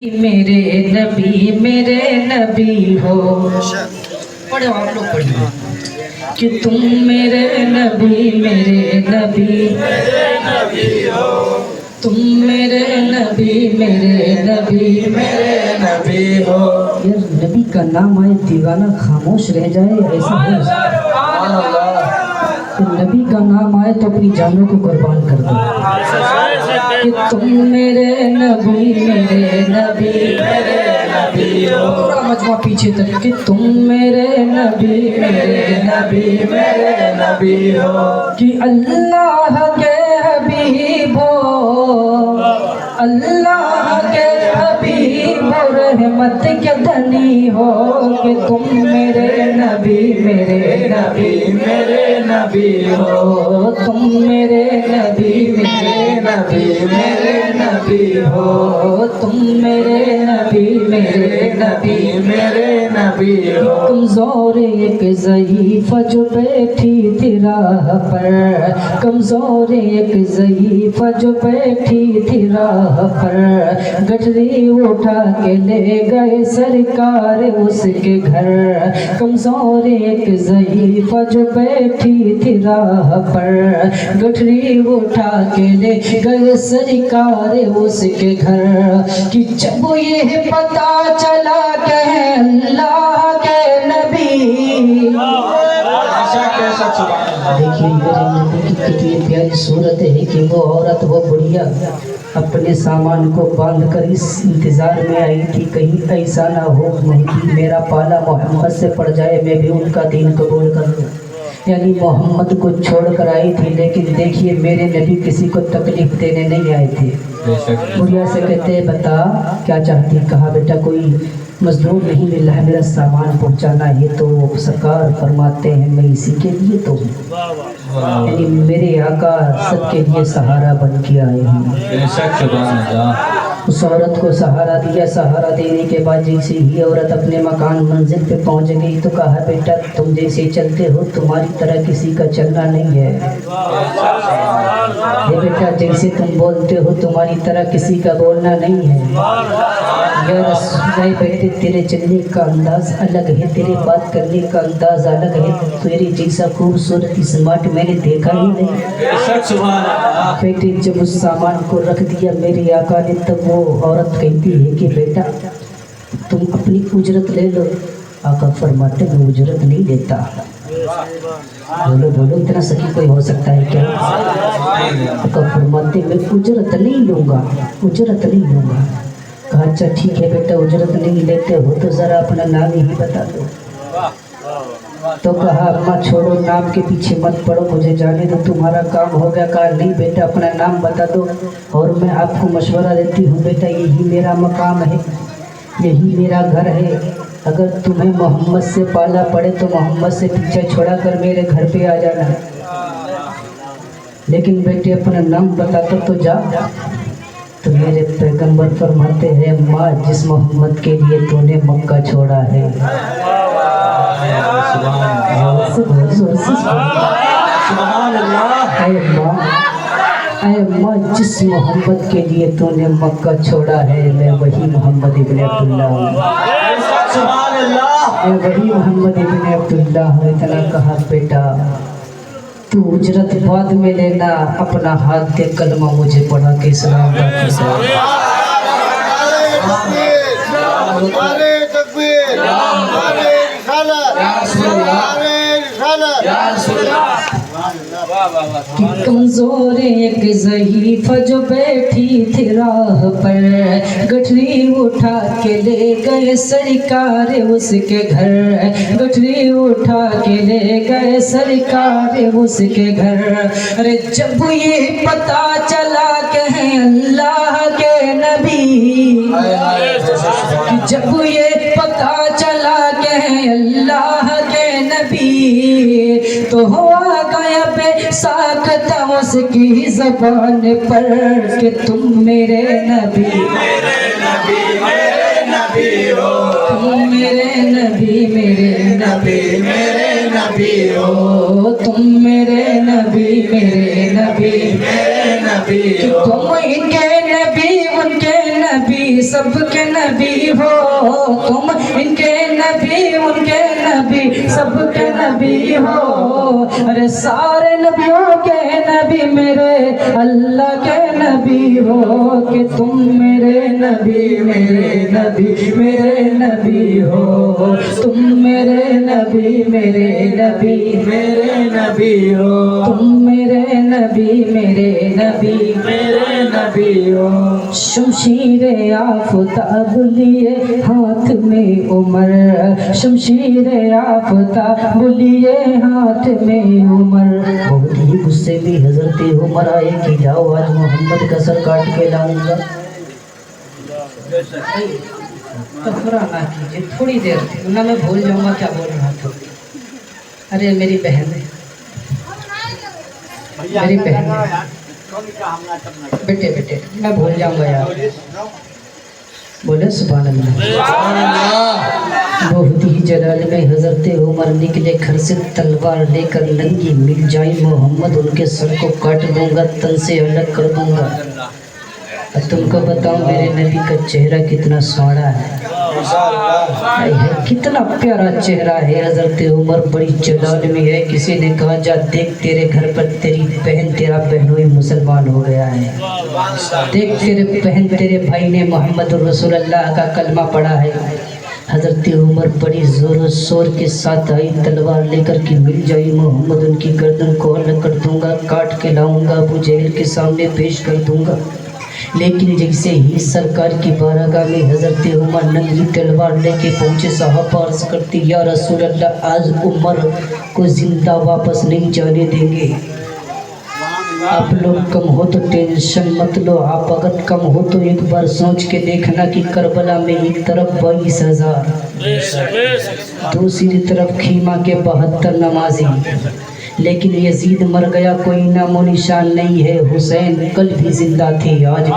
میرے نبی ہو پڑھو آپ لوگ پڑھیے کہ تم میرے نبی ہو تم میرے نبی ہو یار نبی کا نام آئے دیوانہ خاموش رہ جائے ایسا ہو کہ نبی کا نام آئے تو اپنی جانوں کو قربان کر دو کہ تم میرے نبی ہو پورا مجمع پیچھے تک کہ تم میرے نبی ہو کہ اللہ کے حبیب ہو اللہ کے حبیب ہو رحمت کے دھنی ہو کہ تم میرے نبی ہو تم میرے نبی ہو تم میرے نبی ہو کمزور ایک ضعیف جو بیٹھی تھی راہ پر کمزور ایک ضعیف جو بیٹھی تھی راہ پر گٹری اٹھا کے لے گئے سرکار اس کے گھر کمزور ایک ضعیف جو بیٹھی تھی راہ پر گٹری اٹھا کے لے گئے سرکار اس کے گھر کہ جب یہ پتا چلا کہ اللہ کے نبی دیکھیے میرے نبی کی کتنی پیاری صورت ہے کہ وہ عورت وہ بڑھیا اپنے سامان کو باندھ کر اس انتظار میں آئی تھی کہیں ایسا نہ ہو نہیں میرا پالا محمد سے پڑ جائے میں بھی ان کا دین قبول کر لوں یعنی محمد کو چھوڑ کر آئی تھی لیکن دیکھیے میرے نبی کسی کو تکلیف دینے نہیں آئے تھے بڑھیا سے کہتے بتا کیا چاہتی کہا بیٹا کوئی مزدور نہیں مل رہا ہے میرا سامان پہنچانا ہے تو سرکار فرماتے ہیں میں اسی کے لیے تو ہوں یعنی میرے آقا سب کے لیے سہارا بن کے آئے ہیں اس عورت کو سہارا دیا سہارا دینے کے بعد جیسے ہی عورت اپنے مکان منزل پہ پہنچ گئی تو کہا بیٹا تم جیسے چلتے ہو تمہاری طرح کسی کا چلنا نہیں ہے یہ بیٹا جیسے تم بولتے ہو تمہاری طرح کسی کا بولنا نہیں ہے یا رسول بیٹے تیرے چلنے کا انداز الگ ہے تیرے بات کرنے کا انداز الگ ہے تیرے جیسا خوبصورت اسمارٹ میں نے دیکھا ہی نہیں بیٹے جب اس سامان کو رکھ دیا میرے آقا نے تب وہ عورت کہتی ہے کہ بیٹا تم اپنی اجرت لے لو آقا فرماتے میں اجرت نہیں لیتا بولو بولو اتنا سکی کوئی ہو سکتا ہے کیا آقا فرماتے میں اجرت نہیں لوں گا کہا اچھا ٹھیک ہے بیٹا اجرت نہیں لیتے ہو تو ذرا اپنا نام ہی بتا دو تو کہا اماں چھوڑو نام کے پیچھے مت پڑو مجھے جانے دو تمہارا کام ہو گیا کہا نہیں بیٹا اپنا نام بتا دو اور میں آپ کو مشورہ دیتی ہوں بیٹا یہی میرا مقام ہے یہی میرا گھر ہے اگر تمہیں محمد سے پالا پڑے تو محمد سے پیچھے چھوڑا کر میرے گھر پہ آ جانا لیکن بیٹے اپنا نام بتا دو تو جا تو میرے پیغمبر فرماتے ہیں ماں جس محمد کے لیے تو نے مکہ چھوڑا ہے اے ماں جس محمد کے لیے تو نے مکہ چھوڑا ہے میں وہی محمد ابن عبداللہ ہوں میں وہی محمد ابن عبداللہ ہوں اتنا کہا بیٹا تو اجرت بعد میں لینا اپنا ہاتھ دے کلمہ مجھے پڑھا کے اسلام کمزور ایک ضعیف جو بیٹھی تھی راہ پر گٹری اٹھا کے لے گئے سرکار اس کے گھر گٹری اٹھا کے لے گئے سرکار اس کے گھر ارے جب یہ پتا چلا کہ ہیں اللہ کے نبی جب یہ پتا چلا کہ ہیں اللہ کے نبی تو ہوا گیا بے ساکتہ اس کی زبان پر کہ تم میرے نبی ہو تم میرے نبی ہو تم میرے نبی کہ تم ان کے نبی ان کے نبی سب کے نبی ہو تم ان کے نبی ان کے نبی سب کے نبی ہو ارے سارے نبیوں کے نبی میرے اللہ کے نبی ہو کہ تم میرے نبی میرے نبی میرے نبی ہو تم میرے نبی میرے نبی میرے نبی ہو تم میرے نبی میرے نبی میرے نبی ہو شمشیر آفتاب لیے ہاتھ میں عمر شمشیر آفتاب لیے ہاتھ میں عمر بہت ہی غصے میں حضرت عمر آئے کہ جاؤ آج محمد کا سر کاٹ کے لاؤں گا کفرا نہ کیجیے تھوڑی دیر نہ میں بھول جاؤں گا کیا بول رہا تھا ارے میری بہن ہے میری بہن ہے بیٹے بیٹے میں بھول جاؤں گا یار بولے سبحان اللہ بہت ہی جلال میں حضرت عمر نکلے گھر سے تلوار لے کر ننگی مل جائے محمد ان کے سر کو کاٹ دوں گا تن سے الگ کر دوں گا تم کو بتاؤں میرے نبی کا چہرہ کتنا سوڑا ہے کتنا پیارا چہرہ ہے حضرت عمر بڑی جلال میں ہے کسی نے کہا جا دیکھ تیرے گھر پر تیری بہن تیرا بہنوئی مسلمان ہو گیا ہے دیکھ تیرے بہن تیرے بھائی نے محمد رسول اللہ کا کلمہ پڑھا ہے حضرت عمر بڑی زور و شور کے ساتھ آئی تلوار لے کر کے مل جائی محمد ان کی گردن کو الگ کر دوں گا کاٹ کے لاؤں گا ابو جہل کے سامنے پیش کر دوں گا لیکن جیسے ہی سرکار کی بارگاہ میں حضرت عمر ننگی تلوار لے کے پہنچے صحابہ عرض کرتی یا رسول اللہ آج عمر کو زندہ واپس نہیں جانے دیں گے آپ لوگ کم ہو تو ٹینشن مت لو آپ اگر کم ہو تو ایک بار سوچ کے دیکھنا کہ کربلا میں ایک طرف 22,000 دوسری طرف خیمہ کے 72 نمازی لیکن یزید مر گیا کوئی نام و نشان نہیں ہے حسین کل بھی زندہ تھے آج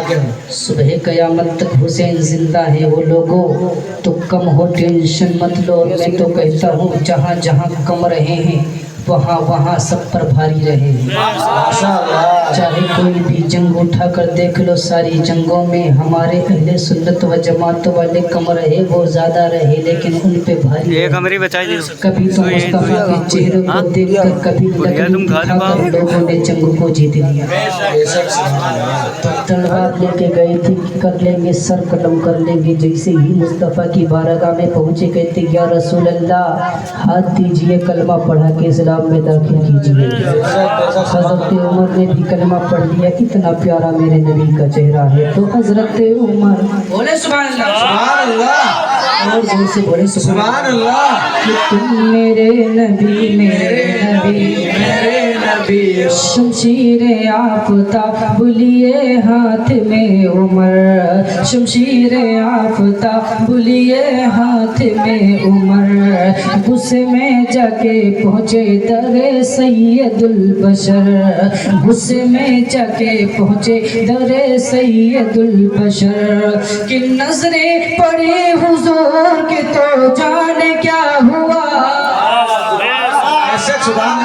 بھی صبح قیامت تک حسین زندہ ہے وہ لوگوں تو کم ہو ٹینشن مت لو میں تو کہتا ہوں جہاں جہاں کم رہے ہیں وہاں وہاں سب پر بھاری رہے چاہے کوئی بھی جنگ اٹھا کر دیکھ لو ساری جنگوں میں ہمارے اہل سنت و جماعت والے کم رہے وہ زیادہ رہے لیکن ان پہ بھاری کبھی تو مصطفیٰ کے چہرے کو دیکھ کر کبھی لکڑی دکھا کر لوگوں نے جنگ کو جیت لیا تو تلوار لے کے گئے تھے کہ کر لیں گے سر قلم کر لیں گے جیسے ہی مصطفیٰ کی بارگاہ میں پہنچے کہتے یا رسول اللہ ہاتھ دیجئے کلمہ پڑھا کے اسلام میں داخل کیجئے حضرت عمر نے بھی کلمہ پڑھ لیا کتنا پیارا میرے نبی کا چہرہ ہے تو حضرت عمر بولے سبحان اللہ سبحان اللہ اور زور سے بولے سبحان اللہ کہ تم میرے نبی میرے نبی میرے نبی شمشیر آفتاب لیے ہاتھ میں عمر شمشیر آفتاب لیے ہاتھ میں عمر غصے میں جا کے پہنچے در سید البشر غصے میں جا کے پہنچے در سید البشر کہ نظریں پڑی حضور کے تو جانے کیا ہوا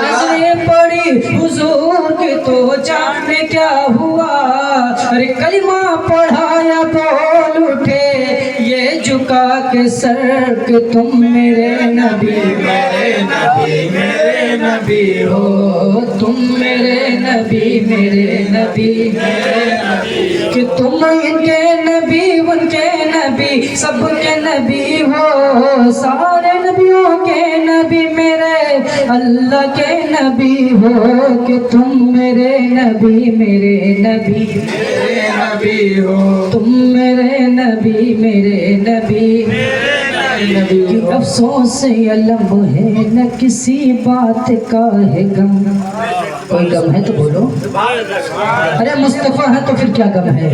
نظریں پڑی حضور کے تو جانے کیا ہوا ارے کلمہ پڑھایا بول اٹھے یہ جھکا کے سر کہ تم میرے نبی میرے نبی میرے نبی ہو تم میرے نبی میرے نبی میرے نبی کہ تم ان کے نبی ان کے نبی سب کے نبی ہو سارے نبیوں کے نبی میرے اللہ کے نبی ہو کہ تم میرے نبی میرے نبی میرے نبی ہو تم میرے نبی میرے نبی نبی افسوس علم ہے نہ کسی بات کا ہے غم کوئی غم ہے تو بولو ارے مصطفیٰ ہے تو پھر کیا غم ہے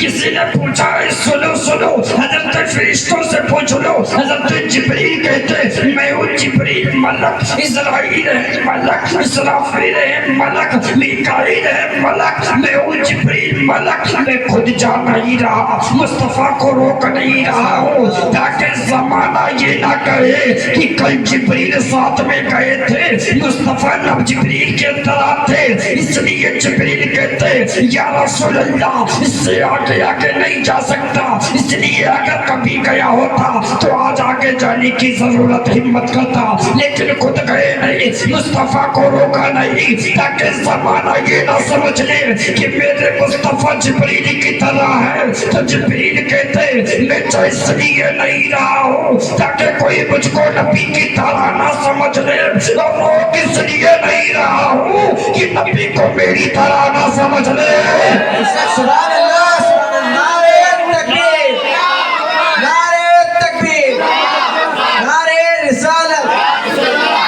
کسی نے پوچھا سنو سنو حضرت فرشتوں سے پوچھ لو. حضرت جبریل کہتے میں ہوں جبریل ملک, اسرائیل ہے ملک, اسرافیل ہے ملک, میکائیل ہے ملک, میں ہوں جبریل ملک. میں خود جا نہیں رہا, مصطفیٰ کو روک نہیں رہا ہوں تاکہ زمانہ یہ نہ کہے کہ کل جبریل ساتھ میں گئے تھے, مصطفیٰ نہ جبریل کے طرح تھے. اس لیے جبریل کہتے یا رسول اللہ اس سے آگے آگے نہیں جا سکتا, اس لیے اگر کبھی گیا ہوتا تو آج آگے جانے کی ضرورت ہمت کرتا, لیکن خود گئے نہیں, مصطفیٰ کو روکا نہیں تاکہ زمانہ یہ نہ سمجھ لے کہ میرے مصطفیٰ جبریل کی طرح ہے. تو جبریل کہتے میں تو اس لیے نہیں رہا ہوں تاکہ کوئی مجھ کو نبی کی طرح نہ سمجھ لے, اور روک اس لیے نہیں رہا ہوں کہ نبی کو میری طرح نہ سمجھ لے. سبحان اللہ, سبحان اللہ. نعرہ تکبیر, نعرہ تکبیر, نعرہ رسالت,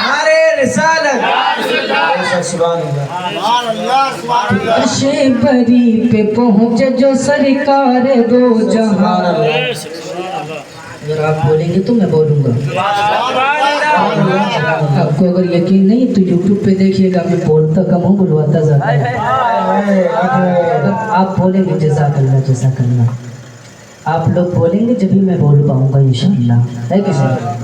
نعرہ رسالت. سبحان اللہ. عرش بری پہ پہنچ جو سرکار دو جہاں. اگر آپ بولیں گے تو میں بولوں گا. آپ کو اگر یقین نہیں تو یوٹیوب پہ دیکھیے گا, میں بولتا کم ہوں بلواتا زیادہ. اگر آپ بولیں گے جزاک اللہ جزاک اللہ, آپ لوگ بولیں گے جبھی میں بول پاؤں گا انشاءاللہ, ہے کہ نہیں؟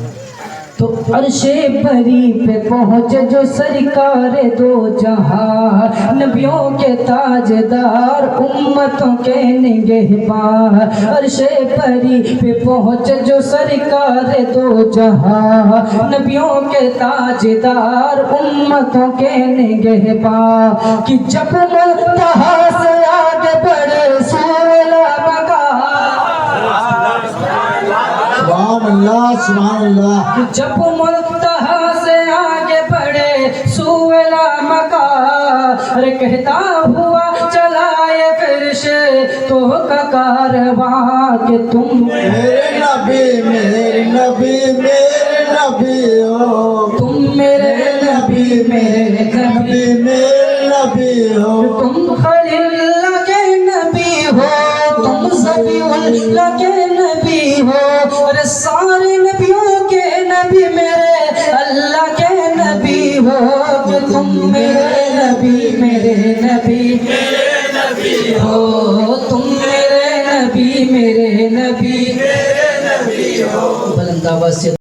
تو عرش بری پہ پہنچ جو سرکار دو جہاں, نبیوں کے تاجدار امتوں کے نگہبان. عرش بری پہ پہنچ جو سرکار دو جہاں, نبیوں کے تاجدار امتوں کے نگہبان. کہ جب منتہا سے آگے بڑھے سولا مقام, سبحان اللہ, سبحان اللہ. جب منتہا سے آگے بڑھے سولا مقام, ارے کہتا ہوا چلائے فرش تو کا کارواں کہ تم میرے نبی, میرے نبی, میرے نبی ہو, تم میرے نبی میرے نبی, نبی میرے نبی ہو. تم خلیل اللہ کے نبی ہو, تم ذبیح اللہ کے نبی ہو, ارے سارے نبیوں کے نبی میرے اللہ کے نبی ہو. کہ تم میرے نبی میرے نبی ہو, تم میرے نبی میرے نبی ہو. بلند آواز سے